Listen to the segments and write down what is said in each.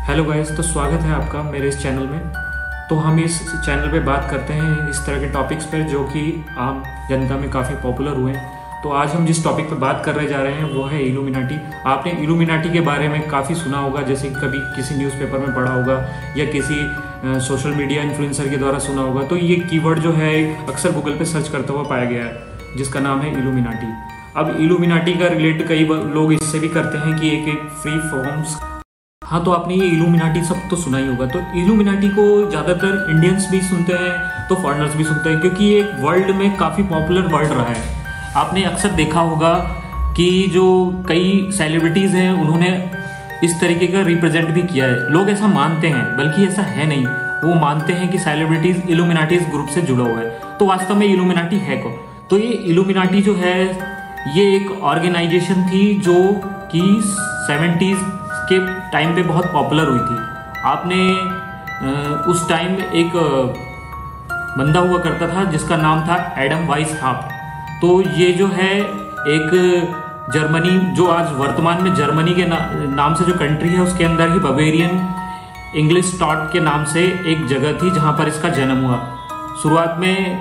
Hello guys, तो स्वागत है आपका मेरे इस चैनल में। तो हम इस चैनल पे बात करते हैं इस तरह के टॉपिक्स पर जो कि आम जनता में काफ़ी पॉपुलर हुए हैं। तो आज हम जिस टॉपिक पर बात करने जा रहे हैं वो है इल्यूमिनाटी। आपने इल्यूमिनाटी के बारे में काफ़ी सुना होगा, जैसे कभी किसी न्यूज़पेपर में पढ़ा होगा या किसी सोशल मीडिया इन्फ्लुएंसर के द्वारा सुना होगा। तो ये कीवर्ड जो है अक्सर गूगल पे सर्च करता हुआ पाया गया है, जिसका नाम है इल्यूमिनाटी। अब इल्यूमिनाटी का रिलेट कई लोग इससे भी करते हैं कि एक फ्री फॉर्म्स। हाँ, तो आपने ये इल्यूमिनाटी सब तो सुना ही होगा। तो इल्यूमिनाटी को ज़्यादातर इंडियंस भी सुनते हैं तो फॉरेनर्स भी सुनते हैं, क्योंकि ये वर्ल्ड में काफ़ी पॉपुलर वर्ड रहा है। आपने अक्सर देखा होगा कि जो कई सेलिब्रिटीज़ हैं उन्होंने इस तरीके का रिप्रेजेंट भी किया है। लोग ऐसा मानते हैं, बल्कि ऐसा है नहीं, वो मानते हैं कि सेलिब्रिटीज़ इल्यूमिनाटी इस ग्रुप से जुड़ा हुआ है। तो वास्तव में इल्यूमिनाटी है कौन? तो ये इल्यूमिनाटी जो है ये एक ऑर्गेनाइजेशन थी जो कि 70s के टाइम पे बहुत पॉपुलर हुई थी। आपने उस टाइम एक बंदा हुआ करता था जिसका नाम था एडम वाइसहार्ट। तो ये जो है एक जर्मनी, जो आज वर्तमान में जर्मनी के नाम से जो कंट्री है उसके अंदर ही बवेरियन इंग्लिश टॉट के नाम से एक जगह थी जहाँ पर इसका जन्म हुआ। शुरुआत में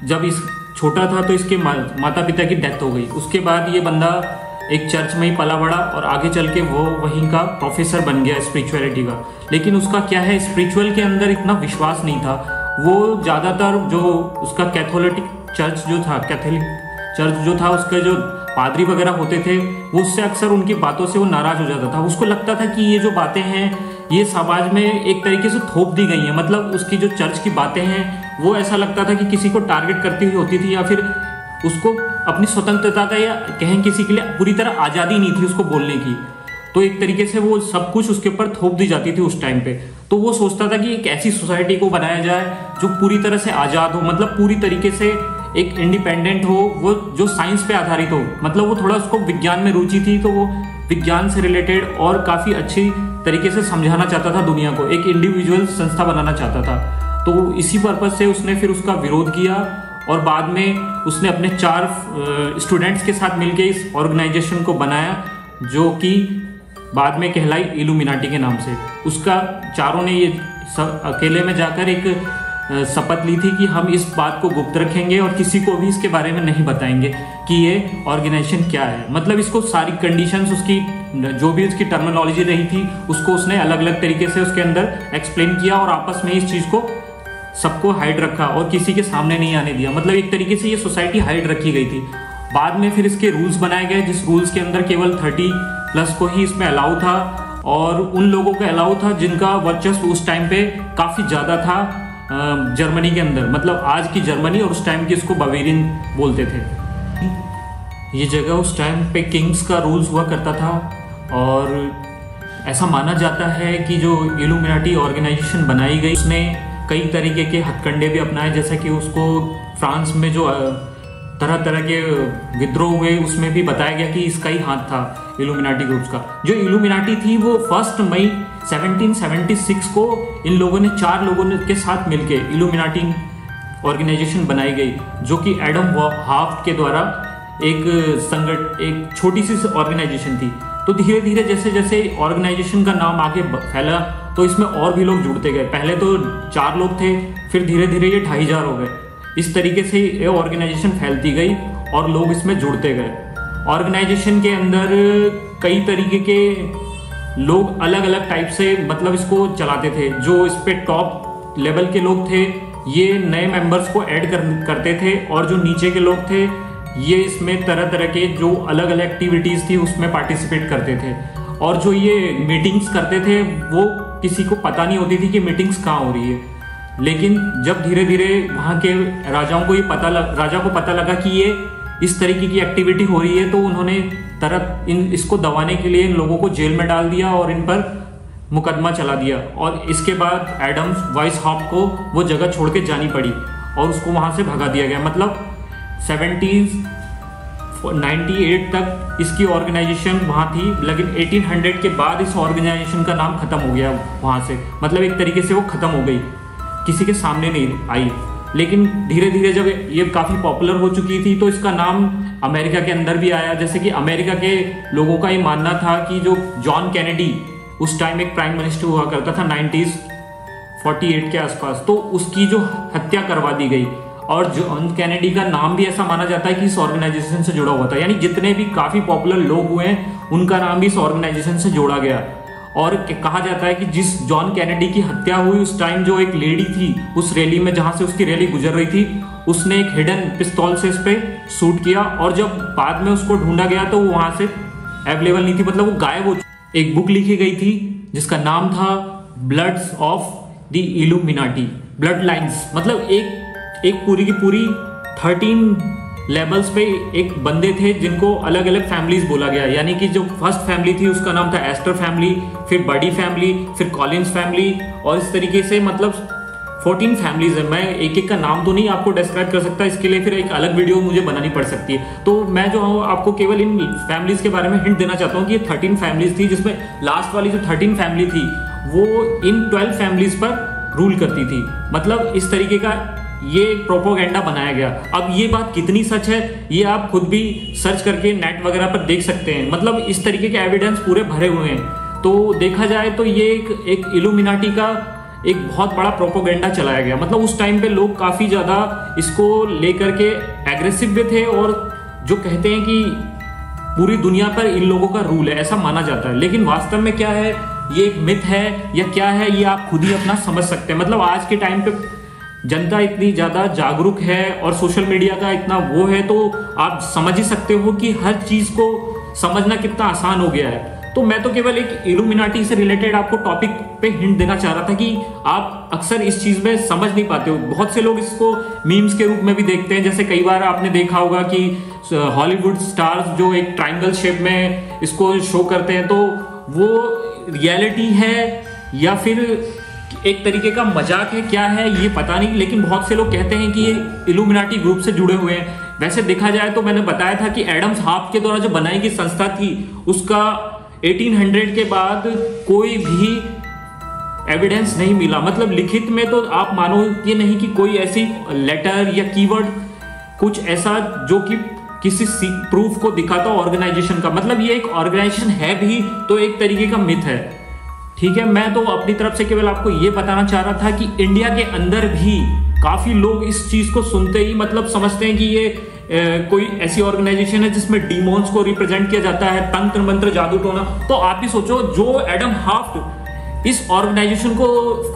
जब इस छोटा था तो इसके माता पिता की डेथ हो गई। उसके बाद ये बंदा एक चर्च में ही पला बड़ा और आगे चल के वो वहीं का प्रोफेसर बन गया स्पिरिचुअलिटी का। लेकिन उसका क्या है, स्पिरिचुअल के अंदर इतना विश्वास नहीं था। वो ज़्यादातर जो उसका कैथोलिक चर्च जो था, कैथोलिक चर्च जो था, उसके जो पादरी वगैरह होते थे वो उससे अक्सर उनकी बातों से वो नाराज़ हो जाता था। उसको लगता था कि ये जो बातें हैं ये समाज में एक तरीके से थोप दी गई हैं। मतलब उसकी जो चर्च की बातें हैं वो ऐसा लगता था कि किसी को टारगेट करती हुई होती थी, या फिर उसको अपनी स्वतंत्रता का या कहें किसी के लिए पूरी तरह आज़ादी नहीं थी उसको बोलने की। तो एक तरीके से वो सब कुछ उसके ऊपर थोप दी जाती थी उस टाइम पे। तो वो सोचता था कि एक ऐसी सोसाइटी को बनाया जाए जो पूरी तरह से आज़ाद हो, मतलब पूरी तरीके से एक इंडिपेंडेंट हो, वो जो साइंस पे आधारित हो। मतलब वो थोड़ा उसको विज्ञान में रुचि थी, तो वो विज्ञान से रिलेटेड और काफ़ी अच्छी तरीके से समझाना चाहता था दुनिया को, एक इंडिविजुअल संस्था बनाना चाहता था। तो इसी पर्पज़ से उसने फिर उसका विरोध किया और बाद में उसने अपने 4 स्टूडेंट्स के साथ मिलकर इस ऑर्गेनाइजेशन को बनाया, जो कि बाद में कहलाई इल्यूमिनाटी के नाम से। उसका चारों ने ये सब अकेले में जाकर एक शपथ ली थी कि हम इस बात को गुप्त रखेंगे और किसी को भी इसके बारे में नहीं बताएंगे कि ये ऑर्गेनाइजेशन क्या है। मतलब इसको सारी कंडीशंस, उसकी जो भी उसकी टर्मिनोलॉजी रही थी उसको उसने अलग अलग तरीके से उसके अंदर एक्सप्लेन किया और आपस में इस चीज़ को सबको हाइड रखा और किसी के सामने नहीं आने दिया। मतलब एक तरीके से ये सोसाइटी हाइड रखी गई थी। बाद में फिर इसके रूल्स बनाए गए, जिस रूल्स के अंदर केवल 30+ को ही इसमें अलाउ था और उन लोगों को अलाउ था जिनका वर्चस्व उस टाइम पे काफ़ी ज़्यादा था जर्मनी के अंदर। मतलब आज की जर्मनी और उस टाइम की इसको बवेरियन बोलते थे। ये जगह उस टाइम पे किंग्स का रूल्स हुआ करता था और ऐसा माना जाता है कि जो इल्यूमिनाटी ऑर्गेनाइजेशन बनाई गई उसने कई तरीके के हथकंडे भी अपनाए। जैसे कि उसको फ्रांस में जो तरह तरह के विद्रोह हुए उसमें भी बताया गया कि इसका ही हाथ था इल्यूमिनाटी ग्रुप्स का। जो इल्यूमिनाटी थी वो 1 मई 1776 को इन लोगों ने 4 लोगों के साथ मिलके इल्यूमिनाटी ऑर्गेनाइजेशन बनाई गई, जो कि एडम हाफ्ट के द्वारा एक छोटी सी ऑर्गेनाइजेशन थी। तो धीरे धीरे जैसे जैसे ऑर्गेनाइजेशन का नाम आगे फैला तो इसमें और भी लोग जुड़ते गए। पहले तो 4 लोग थे, फिर धीरे धीरे ये 2500 हो गए। इस तरीके से ये ऑर्गेनाइजेशन फैलती गई और लोग इसमें जुड़ते गए। ऑर्गेनाइजेशन के अंदर कई तरीके के लोग अलग अलग टाइप से मतलब इसको चलाते थे। जो इस पे टॉप लेवल के लोग थे ये नए मेंबर्स को ऐड करते थे, और जो नीचे के लोग थे ये इसमें तरह तरह के जो अलग अलग एक्टिविटीज़ थी उसमें पार्टिसिपेट करते थे। और जो ये मीटिंग्स करते थे वो किसी को पता नहीं होती थी कि मीटिंग्स कहाँ हो रही है। लेकिन जब धीरे धीरे वहाँ के राजाओं को राजा को पता लगा कि ये इस तरीके की एक्टिविटी हो रही है, तो उन्होंने इसको दबाने के लिए इन लोगों को जेल में डाल दिया और इन पर मुकदमा चला दिया। और इसके बाद एडम वाइसहार्ट को वो जगह छोड़ के जानी पड़ी और उसको वहाँ से भगा दिया गया। मतलब 1798 तक इसकी ऑर्गेनाइजेशन वहाँ थी, लेकिन 1800 के बाद इस ऑर्गेनाइजेशन का नाम खत्म हो गया वहाँ से। मतलब एक तरीके से वो खत्म हो गई, किसी के सामने नहीं आई। लेकिन धीरे धीरे जब ये काफ़ी पॉपुलर हो चुकी थी तो इसका नाम अमेरिका के अंदर भी आया। जैसे कि अमेरिका के लोगों का ये मानना था कि जो जॉन कैनेडी उस टाइम एक प्राइम मिनिस्टर हुआ करता था 1948 के आसपास, तो उसकी जो हत्या करवा दी गई। और जॉन कैनेडी का नाम भी ऐसा माना जाता है कि इस ऑर्गेनाइजेशन से जुड़ा हुआ था, यानी जितने भी काफी पॉपुलर लोग हुए हैं उनका नाम भी इस ऑर्गेनाइजेशन से जोड़ा गया। और कहा जाता है कि जिस जॉन कैनेडी की हत्या हुई उस टाइम जो एक लेडी थी उस रैली में, जहां से उसकी रैली गुजर रही थी, उसने एक हिडन पिस्तौल से इस पे शूट किया, और जब बाद में उसको ढूंढा गया तो वो वहां से अवेलेबल नहीं थी, मतलब वो गायब हो। एक बुक लिखी गई थी जिसका नाम था bloods of the illuminati, blood lines, मतलब एक पूरी की पूरी 13 लेवल्स पे एक बंदे थे जिनको अलग अलग फैमिलीज बोला गया। यानी कि जो फर्स्ट फैमिली थी उसका नाम था एस्टर फैमिली, फिर बडी फैमिली, फिर कॉलिंस फैमिली, और इस तरीके से मतलब 14 फैमिलीज है। मैं एक एक का नाम तो नहीं आपको डिस्क्राइब कर सकता, इसके लिए फिर एक अलग वीडियो मुझे बनानी पड़ सकती है। तो मैं जो हूँ आपको केवल इन फैमिलीज के बारे में हिंट देना चाहता हूँ कि ये 13 फैमिलीज थी, जिसमें लास्ट वाली जो 13 फैमिली थी वो इन 12 फैमिलीज पर रूल करती थी। मतलब इस तरीके का ये प्रोपोगेंडा बनाया गया। अब ये बात कितनी सच है ये आप खुद भी सर्च करके नेट वगैरह पर देख सकते हैं। मतलब इस तरीके के एविडेंस पूरे भरे हुए हैं। तो देखा जाए तो ये एक इल्यूमिनाटी का एक बहुत बड़ा प्रोपोगेंडा चलाया गया। मतलब उस टाइम पे लोग काफी ज्यादा इसको लेकर के एग्रेसिव भी थे, और जो कहते हैं कि पूरी दुनिया पर इन लोगों का रूल है ऐसा माना जाता है। लेकिन वास्तव में क्या है, ये एक मिथ है या क्या है, ये आप खुद ही अपना समझ सकते हैं। मतलब आज के टाइम पे जनता इतनी ज्यादा जागरूक है और सोशल मीडिया का इतना वो है, तो आप समझ ही सकते हो कि हर चीज को समझना कितना आसान हो गया है। तो मैं तो केवल एक इल्यूमिनाटी से रिलेटेड आपको टॉपिक पे हिंट देना चाह रहा था कि आप अक्सर इस चीज में समझ नहीं पाते हो। बहुत से लोग इसको मीम्स के रूप में भी देखते हैं। जैसे कई बार आपने देखा होगा कि हॉलीवुड स्टार्स जो एक ट्रायंगल शेप में इसको शो करते हैं, तो वो रियलिटी है या फिर एक तरीके का मजाक है, क्या है ये पता नहीं। लेकिन बहुत से लोग कहते हैं कि ये इल्यूमिनाटी ग्रुप से जुड़े हुए हैं। वैसे देखा जाए तो मैंने बताया था कि एडम्स हाफ के द्वारा जो बनाई गई संस्था थी उसका 1800 के बाद कोई भी एविडेंस नहीं मिला। मतलब लिखित में तो आप मानो ये नहीं कि कोई ऐसी लेटर या कीवर्ड कुछ ऐसा जो कि किसी प्रूफ को दिखाता ऑर्गेनाइजेशन का। मतलब ये एक ऑर्गेनाइजेशन है भी तो एक तरीके का मिथ है। ठीक है, मैं तो अपनी तरफ से केवल आपको ये बताना चाह रहा था कि इंडिया के अंदर भी काफी लोग इस चीज को सुनते ही मतलब समझते हैं कि ये कोई ऐसी ऑर्गेनाइजेशन है जिसमें डीमॉन्स को रिप्रेजेंट किया जाता है, तंत्र मंत्र जादू टोना। तो आप भी सोचो, जो एडम हाफ्ट इस ऑर्गेनाइजेशन को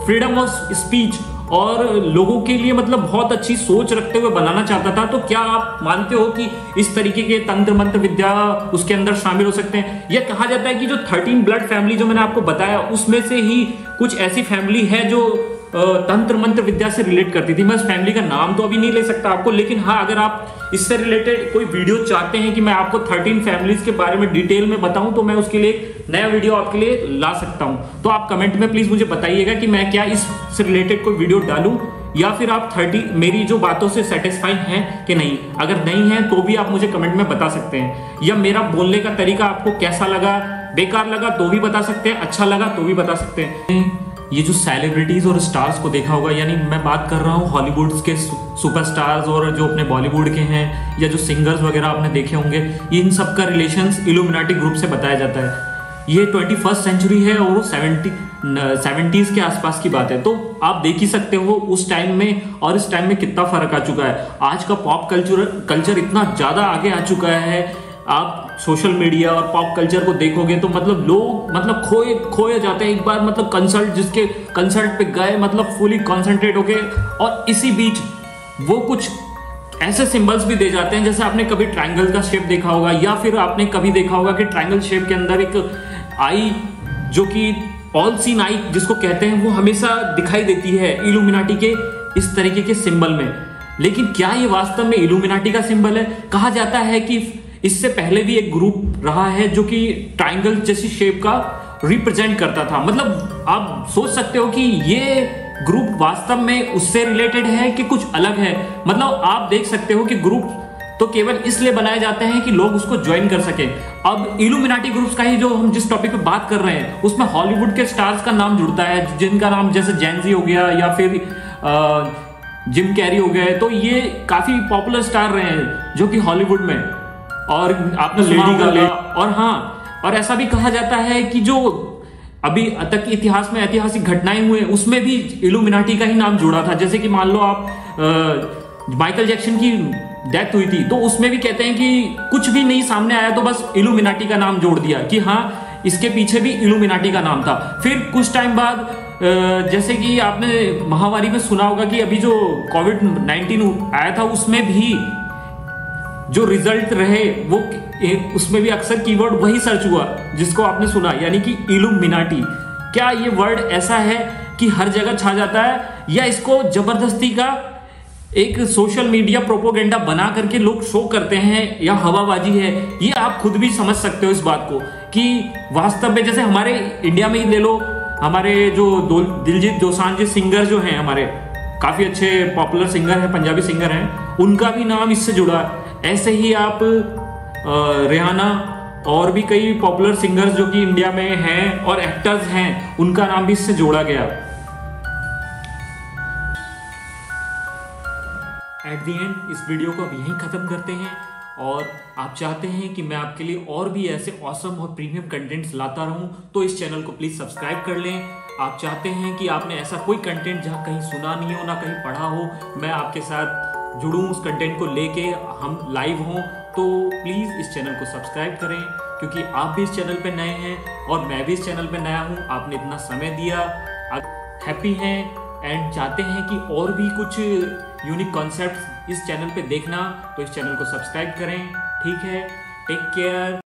फ्रीडम ऑफ स्पीच और लोगों के लिए मतलब बहुत अच्छी सोच रखते हुए बनाना चाहता था, तो क्या आप मानते हो कि इस तरीके के तंत्र मंत्र विद्या उसके अंदर शामिल हो सकते हैं? यह कहा जाता है कि जो 13 ब्लड फैमिली जो मैंने आपको बताया उसमें से ही कुछ ऐसी फैमिली है जो तंत्र मंत्र विद्या से रिलेट करती थी। मैं उस फैमिली का नाम तो अभी नहीं ले सकता आपको, लेकिन हाँ, अगर आप इससे रिलेटेड कोई वीडियो चाहते हैं कि मैं आपको 13 फैमिलीज के बारे में डिटेल में बताऊं, तो मैं उसके लिए एक नया वीडियो आपके लिए ला सकता हूं। तो आप कमेंट में प्लीज मुझे बताइएगा कि मैं क्या इससे रिलेटेड कोई वीडियो डालूं, या फिर आप 30 मेरी जो बातों से सेटिस्फाइड हैं कि नहीं। अगर नहीं है तो भी आप मुझे कमेंट में बता सकते हैं। या मेरा बोलने का तरीका आपको कैसा लगा, बेकार लगा तो भी बता सकते हैं, अच्छा लगा तो भी बता सकते हैं। ये जो सेलिब्रिटीज और स्टार्स को देखा होगा, यानी मैं बात कर रहा हूँ हॉलीवुड के सुपरस्टार्स और जो अपने बॉलीवुड के हैं, या जो सिंगर्स वगैरह आपने देखे होंगे, इन सब का रिलेशंस इल्यूमिनाटी ग्रुप से बताया जाता है। ये 21st सेंचुरी है और 70s के आसपास की बात है। तो आप देख ही सकते हो उस टाइम में और इस टाइम में कितना फर्क आ चुका है। आज का पॉप कल्चर इतना ज्यादा आगे आ चुका है। आप सोशल मीडिया और पॉप कल्चर को देखोगे तो मतलब लोग मतलब खोए जाते हैं एक बार। मतलब जिसके कंसर्ट पे गए मतलब फुली कॉन्सेंट्रेट होके, और इसी बीच वो कुछ ऐसे सिंबल्स भी दे जाते हैं। जैसे आपने कभी ट्रायंगल का शेप देखा होगा, या फिर आपने कभी देखा होगा कि ट्रायंगल शेप के अंदर एक आई जो कि ऑल सीन आई जिसको कहते हैं, वो हमेशा दिखाई देती है इल्यूमिनाटी के इस तरीके के सिंबल में। लेकिन क्या ये वास्तव में इल्यूमिनाटी का सिंबल है? कहा जाता है कि इससे पहले भी एक ग्रुप रहा है जो कि ट्रायंगल जैसी शेप का रिप्रेजेंट करता था। मतलब आप सोच सकते हो कि ये ग्रुप वास्तव में उससे रिलेटेड है कि कुछ अलग है। मतलब आप देख सकते हो कि ग्रुप तो केवल इसलिए बनाए जाते हैं कि लोग उसको ज्वाइन कर सके। अब इल्यूमिनाटी ग्रुप्स का ही जो हम जिस टॉपिक पे बात कर रहे हैं उसमें हॉलीवुड के स्टार्स का नाम जुड़ता है, जिनका नाम जैसे जेनजी हो गया या फिर जिम कैरी हो गए। तो ये काफी पॉपुलर स्टार रहे हैं जो कि हॉलीवुड में, और आपने लेडी गागा, और हाँ, और ऐसा भी कहा जाता है कि जो अभी तक इतिहास में ऐतिहासिक घटनाएं हुए उसमें भी इल्यूमिनाटी का ही नाम जुड़ा था। जैसे कि मान लो आप माइकल जैक्सन की डेथ हुई थी तो उसमें भी कहते हैं कि कुछ भी नहीं सामने आया तो बस इल्यूमिनाटी का नाम जोड़ दिया कि हाँ इसके पीछे भी इल्यूमिनाटी का नाम था। फिर कुछ टाइम बाद जैसे कि आपने महामारी में सुना होगा कि अभी जो कोविड-19 आया था उसमें भी जो रिजल्ट रहे वो उसमें भी अक्सर कीवर्ड वही सर्च हुआ जिसको आपने सुना, यानी कि इल्यूमिनाटी। क्या ये वर्ड ऐसा है कि हर जगह छा जाता है या इसको जबरदस्ती का एक सोशल मीडिया प्रोपोगेंडा बना करके लोग शो करते हैं या हवाबाजी है? ये आप खुद भी समझ सकते हो इस बात को कि वास्तव में जैसे हमारे इंडिया में ही ले लो, हमारे जो दिलजीत दोसांझ जी सिंगर जो हैं, हमारे काफी अच्छे पॉपुलर सिंगर हैं, पंजाबी सिंगर हैं, उनका भी नाम इससे जुड़ा। ऐसे ही आप रिहाना और भी कई पॉपुलर सिंगर्स जो कि इंडिया में हैं और एक्टर्स हैं, उनका नाम भी इससे जोड़ा गया। एट द एंड इस वीडियो को अब यहीं खत्म करते हैं और आप चाहते हैं कि मैं आपके लिए और भी ऐसे ऑसम और प्रीमियम कंटेंट्स लाता रहूं तो इस चैनल को प्लीज सब्सक्राइब कर लें। आप चाहते हैं कि आपने ऐसा कोई कंटेंट जहां कहीं सुना नहीं हो ना कहीं पढ़ा हो, मैं आपके साथ जुड़ूं उस कंटेंट को लेके, हम लाइव हों, तो प्लीज इस चैनल को सब्सक्राइब करें क्योंकि आप भी इस चैनल पे नए हैं और मैं भी इस चैनल पे नया हूं। आपने इतना समय दिया, आप हैप्पी हैं एंड चाहते हैं कि और भी कुछ यूनिक कॉन्सेप्ट्स इस चैनल पे देखना तो इस चैनल को सब्सक्राइब करें। ठीक है, टेक केयर।